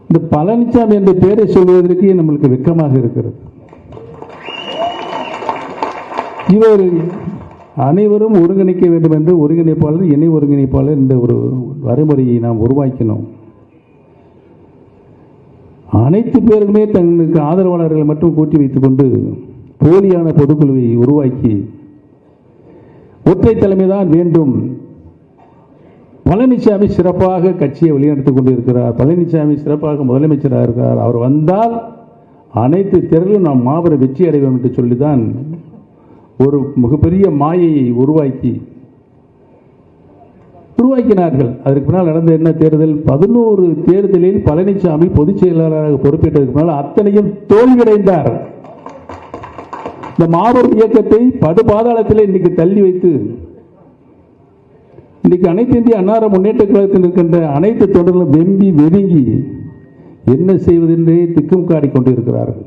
இந்த பழனிசாமி என்ற பெயரை சொல்வதற்கு நம்மளுக்கு வெட்கமாக இருக்கிறது. இவர் அனைவரும் ஒருங்கிணைக்க வேண்டும் என்று ஒருங்கிணைப்பாளர், இணை ஒருங்கிணைப்பாளர் என்ற ஒரு வரைமுறையை நாம் உருவாக்கினோம். அனைத்து பேருமே தங்களுக்கு ஆதரவாளர்களை மட்டும் கூட்டி வைத்துக் கொண்டு போலியான பொதுக்குழுவை உருவாக்கி ஒற்றை தலைமைதான் வேண்டும், பழனிசாமி சிறப்பாக கட்சியை வழிநடத்திக் கொண்டிருக்கிறார், பழனிசாமி சிறப்பாக முதலமைச்சராக இருக்கிறார், அவர் வந்தால் அனைத்து தேர்தலும் நாம் மாபெரும் வெற்றி அடைவோம் என்று சொல்லிதான் ஒரு மிகப்பெரிய மாயையை உருவாக்கினார்கள். அதற்கு பின்னால் நடந்த என்ன தேர்தல்? 11 தேர்தலில் பழனிசாமி பொதுச் செயலாளராக பொறுப்பேற்றதற்கு பின்னால் அத்தனையும் தோல்வியடைந்தார். இந்த மாபெரும் இயக்கத்தை படுபாதாளத்தில் இன்னைக்கு தள்ளி வைத்து இன்னைக்கு அனைத்து இந்திய அன்னார முன்னேற்ற கழகத்தில் இருக்கின்ற அனைத்து தொண்டர்களும் வெம்பி வெதுங்கி என்ன செய்வதென்றே திக்கும் காடிக்கொண்டிருக்கிறார்கள்.